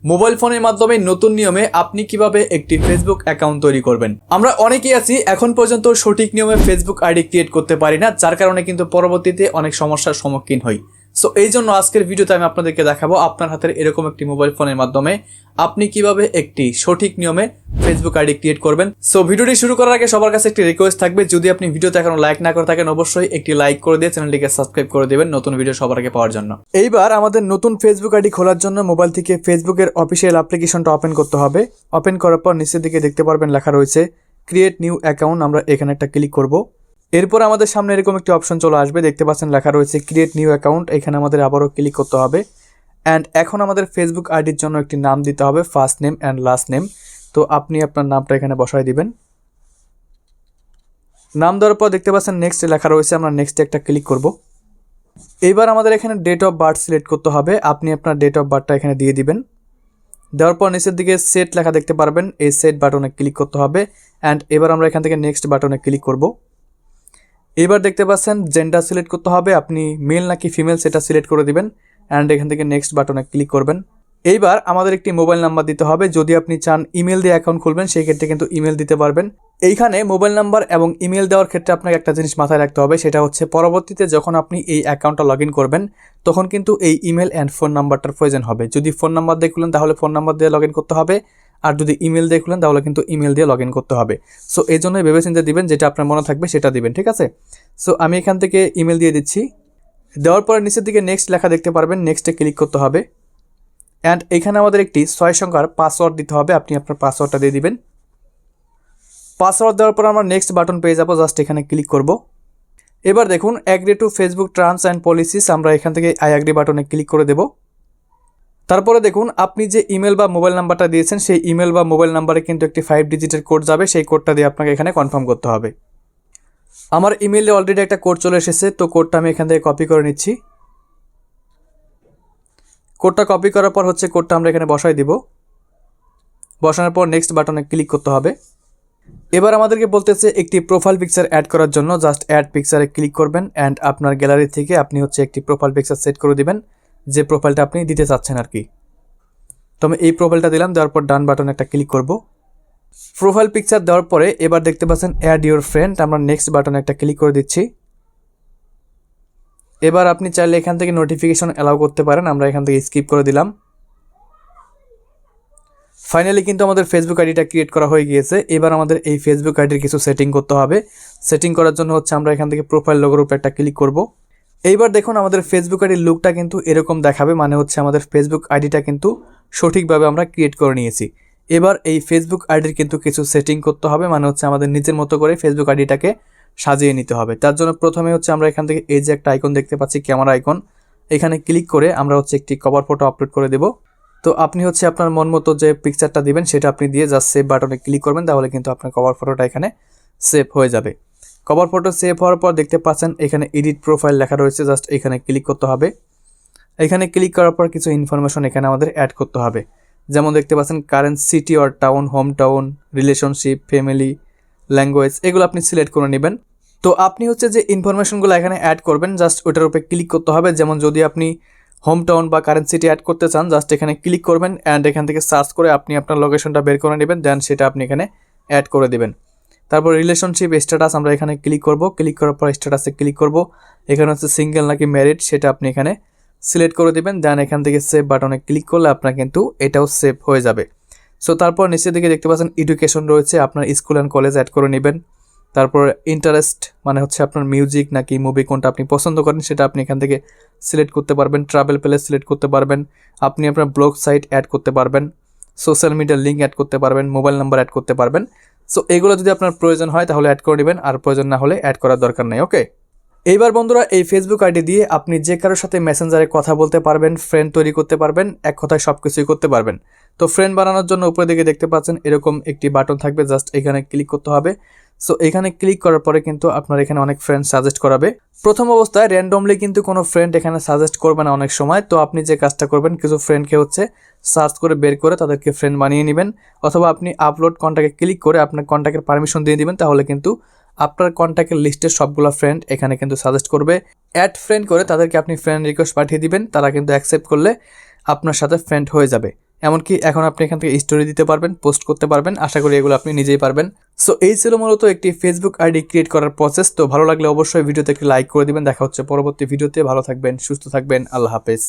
Mobile ফোনের মাধ্যমে নতুন নিয়মে আপনি কিভাবে একটি ফেসবুক অ্যাকাউন্ট তৈরি করবেন। আমরা অনেকেই আছি এখন পর্যন্ত সঠিক নিয়মে ফেসবুক আইডি ক্রিয়েট করতে পারি না, যার কারণে কিন্তু পরবর্তীতে অনেক সমস্যার সম্মুখীন হই। সো এই জন্য আজকের ভিডিওতে আমি আপনাদেরকে দেখাবো আপনার হাতের এরকম একটি মোবাইল ফোনের মাধ্যমে আপনি কিভাবে একটি সঠিক নিয়মে ফেসবুক আইডি ক্রিয়েট করবেন। সো ভিডিওটি শুরু করার আগে সবার কাছে একটি রিকোয়েস্ট থাকবে, যদি আপনি ভিডিওতে এখনো লাইক না করে থাকেন অবশ্যই একটি লাইক করে দিয়ে চ্যানেলটিকে সাবস্ক্রাইব করে দেবেন নতুন ভিডিও সবার আগে পাওয়ার জন্য। এইবার আমাদের নতুন ফেসবুক আইডি খোলার জন্য মোবাইল থেকে ফেসবুকের অফিসিয়াল অ্যাপ্লিকেশনটা ওপেন করতে হবে। ওপেন করার পর নিচের দিকে দেখতে পারবেন লেখা রয়েছে ক্রিয়েট নিউ অ্যাকাউন্ট। আমরা এখানে একটা ক্লিক করব। এরপর আমাদের সামনে এরকম একটি অপশন চলে আসবে, দেখতে পাচ্ছেন লেখা রয়েছে ক্রিয়েট নিউ অ্যাকাউন্ট। এখানে আমাদের আবারও ক্লিক করতে হবে অ্যান্ড এখন আমাদের ফেসবুক আইডির জন্য একটি নাম দিতে হবে, first name and last name. তো আপনি আপনার নামটা এখানে বসায় দিবেন। নাম দেওয়ার পর দেখতে পাচ্ছেন নেক্সট লেখা রয়েছে, আমরা নেক্সটে একটা ক্লিক করব। এইবার আমাদের এখানে ডেট অফ বার্থ সিলেক্ট করতে হবে। আপনি আপনার ডেট অফ বার্থটা এখানে দিয়ে দিবেন। দেওয়ার পর নিচের দিকে সেট লেখা দেখতে পারবেন, এই সেট বাটনে ক্লিক করতে হবে অ্যান্ড এবার আমরা এখান থেকে নেক্সট বাটনে ক্লিক করব। এবার দেখতে পাচ্ছেন জেন্ডার সিলেক্ট করতে হবে, আপনি মেল নাকি ফিমেল সেটা সিলেক্ট করে দিবেন অ্যান্ড এখান থেকে নেক্সট বাটনে ক্লিক করবেন। এইবার আমাদের একটি মোবাইল নাম্বার দিতে হবে, যদি আপনি চান ইমেল দিয়ে অ্যাকাউন্ট খুলবেন সেই ক্ষেত্রে কিন্তু ইমেল দিতে পারবেন। এইখানে মোবাইল নাম্বার এবং ইমেল দেওয়ার ক্ষেত্রে আপনাকে একটা জিনিস মাথায় রাখতে হবে, সেটা হচ্ছে পরবর্তীতে যখন আপনি এই অ্যাকাউন্টটা লগ ইন করবেন তখন কিন্তু এই ইমেল অ্যান্ড ফোন নাম্বারটার প্রয়োজন হবে। যদি ফোন নাম্বার দিয়ে খুলেন তাহলে ফোন নাম্বার দিয়ে লগ ইন করতে হবে, আর যদি ইমেল দিয়ে খুলেন তাহলে কিন্তু ইমেল দিয়ে লগ ইন করতে হবে। সো এই জন্যই ভেবেচিন্তে দিবেন, যেটা আপনার মনে থাকবে সেটা দিবেন, ঠিক আছে। সো আমি এখান থেকে ইমেল দিয়ে দিচ্ছি। দেওয়ার পরে নিচের দিকে নেক্সট লেখা দেখতে পারবেন, নেক্সটে ক্লিক করতে হবে অ্যান্ড এখানে আমাদের একটি 6 সংখ্যার পাসওয়ার্ড দিতে হবে, আপনি আপনার পাসওয়ার্ডটা দিয়ে দিবেন। পাসওয়ার্ড দেওয়ার পর আমরা নেক্সট বাটন পেয়ে যাবো, জাস্ট এখানে ক্লিক করব। এবার দেখুন agree to Facebook terms and policies, আমরা এখান থেকে আই অ্যাগ্রি বাটনে ক্লিক করে দেব। তারপরে দেখুন আপনি যে ইমেল বা মোবাইল নাম্বারটা দিয়েছেন সেই ইমেল বা মোবাইল নাম্বারে কিন্তু একটি 5 ডিজিটের কোড যাবে, সেই কোডটা দিয়ে আপনাকে এখানে কনফার্ম করতে হবে। আমার ইমেলে অলরেডি একটা কোড চলে এসেছে, তো কোডটা আমি এখান থেকে কপি করে নিচ্ছি। কোডটা কপি করার পর কোডটা আমরা এখানে বসাই দিব। বসানোর পর নেক্সট বাটনে ক্লিক করতে হবে। এবার আমাদেরকে বলতেছে একটি প্রোফাইল পিকচার অ্যাড করার জন্য, জাস্ট অ্যাড পিকচারে ক্লিক করবেন অ্যান্ড আপনার গ্যালারি থেকে আপনি একটি প্রোফাইল পিকচার সেট করে দিবেন, যে প্রোফাইলটা আপনি দিতে চাচ্ছেন আর কি। তো আমি এই প্রোফাইলটা দিলাম, দেওয়ার পর ডান বাটনে একটা ক্লিক করব। প্রোফাইল পিকচার দেওয়ার পরে এবার দেখতে পাচ্ছেন অ্যাড ইউর ফ্রেন্ড, আমরা নেক্সট বাটনে একটা ক্লিক করে দিচ্ছি। এবার আপনি চাইলে এখান থেকে নোটিফিকেশন অ্যালাউ করতে পারেন, আমরা এখান থেকে স্কিপ করে দিলাম। ফাইনালি কিন্তু আমাদের ফেসবুক আইডিটা ক্রিয়েট করা হয়ে গিয়েছে। এবার আমাদের এই ফেসবুক আইডির কিছু সেটিং করতে হবে। সেটিং করার জন্য আমরা এখান থেকে প্রোফাইল লোগোর উপর একটা ক্লিক করব। এইবার দেখুন আমাদের ফেসবুক আইডির লুকটা কিন্তু এরকম দেখাবে, মানে আমাদের ফেসবুক আইডিটা কিন্তু সঠিকভাবে আমরা ক্রিয়েট করে নিয়েছি। এবার এই ফেসবুক আইডির কিন্তু কিছু সেটিং করতে হবে, মানে আমাদের নিজের মতো করে ফেসবুক আইডিটাকে সাজিয়ে নিতে হবে। তার জন্য প্রথমে আমরা এখান থেকে এই যে একটা আইকন দেখতে পাচ্ছি, ক্যামেরা আইকন, এখানে ক্লিক করে আমরা একটি কভার ফটো আপলোড করে দেব। তো আপনি আপনার মন মতো যে পিকচারটা দিবেন সেটা আপনি দিয়ে জাস্ট সেভ বাটনে ক্লিক করবেন, তাহলে কিন্তু আপনার কভার ফটোটা এখানে সেভ হয়ে যাবে। কভার ফটো সেভ হওয়ার পর দেখতে পাচ্ছেন এখানে এডিট প্রোফাইল লেখা রয়েছে, জাস্ট এখানে ক্লিক করতে হবে। এখানে ক্লিক করার পর কিছু ইনফরমেশন এখানে আমাদের অ্যাড করতে হবে, যেমন দেখতে পাচ্ছেন current city or town, home town, relationship, family, language, এগুলো আপনি সিলেক্ট করে নেবেন। তো আপনি যে ইনফরমেশনগুলো এখানে অ্যাড করবেন জাস্ট ওটার উপরে ক্লিক করতে হবে। যেমন যদি আপনি হোম টাউন বা কারেন্ট সিটি অ্যাড করতে চান জাস্ট এখানে ক্লিক করবেন অ্যান্ড এখান থেকে সার্চ করে আপনি আপনার লোকেশনটা বের করে নেবেন, দেন সেটা আপনি এখানে অ্যাড করে দেবেন। তারপর রিলেশনশিপ স্ট্যাটাস আমরা এখানে ক্লিক করব। ক্লিক করার পর স্ট্যাটাসে ক্লিক করব। এখানে সিঙ্গেল নাকি ম্যারিড সেটা আপনি এখানে সিলেক্ট করে দেবেন, দেন এখান থেকে সেভ বাটনে ক্লিক করলে আপনার কিন্তু এটাও সেভ হয়ে যাবে। সো তারপর নিচের দিকে দেখতে পাচ্ছেন এডুকেশন রয়েছে, আপনার স্কুল অ্যান্ড কলেজ অ্যাড করে নেবেন। তারপর ইন্টারেস্ট মানে আপনার মিউজিক নাকি মুভি কোনটা আপনি পছন্দ করেন সেটা আপনি এখান থেকে সিলেক্ট করতে পারবেন। ট্রাভেল প্লেস সিলেক্ট করতে পারবেন, আপনি আপনার ব্লগ সাইট অ্যাড করতে পারবেন, সোশ্যাল মিডিয়ার লিঙ্ক অ্যাড করতে পারবেন, মোবাইল নাম্বার অ্যাড করতে পারবেন। সো এগুলো যদি আপনার প্রয়োজন হয় তাহলে অ্যাড করে নেবেন, আর প্রয়োজন না হলে অ্যাড করার দরকার নেই। ওকে, এইবার বন্ধুরা এই ফেসবুক আইডি দিয়ে আপনি যে কারোর সাথে মেসেঞ্জারে কথা বলতে পারবেন, ফ্রেন্ড তৈরি করতে পারবেন, এক কথায় সব কিছুই করতে পারবেন। তো ফ্রেন্ড বানানোর জন্য উপরে দিকে দেখতে পাচ্ছেন এরকম একটি বাটন থাকবে, জাস্ট এখানে ক্লিক করতে হবে। সো এখানে ক্লিক করার পরে কিন্তু আপনার এখানে অনেক ফ্রেন্ড সাজেস্ট করাবে। প্রথম অবস্থায় র্যান্ডমলি কিন্তু কোনো ফ্রেন্ড এখানে সাজেস্ট করবে না অনেক সময়। তো আপনি যে কাজটা করবেন কিছু ফ্রেন্ডকে সার্চ করে বের করে তাদেরকে ফ্রেন্ড বানিয়ে নেবেন, অথবা আপনি আপলোড কন্ট্যাক্টে ক্লিক করে আপনার কন্ট্যাক্টের পারমিশন দিয়ে দিবেন, তাহলে কিন্তু আপনার কন্ট্যাক্টের লিস্টের সবগুলো ফ্রেন্ড এখানে কিন্তু সাজেস্ট করবে। অ্যাড ফ্রেন্ড করে তাদেরকে আপনি ফ্রেন্ড রিকোয়েস্ট পাঠিয়ে দিবেন, তারা কিন্তু অ্যাকসেপ্ট করলে আপনার সাথে ফ্রেন্ড হয়ে যাবে। এমনকি এখন আপনি এখান থেকে স্টোরি দিতে পারবেন, পোস্ট করতে পারবেন। আশা করি এগুলো আপনি নিজেই পারবেন। সো এই ছিল মূলত একটি ফেসবুক আইডি ক্রিয়েট করার প্রসেস। তো ভালো লাগলে অবশ্যই ভিডিওতে একটি লাইক করে দিবেন। দেখা হচ্ছে পরবর্তী ভিডিওতে। ভালো থাকবেন, সুস্থ থাকবেন, আল্লাহ হাফেজ।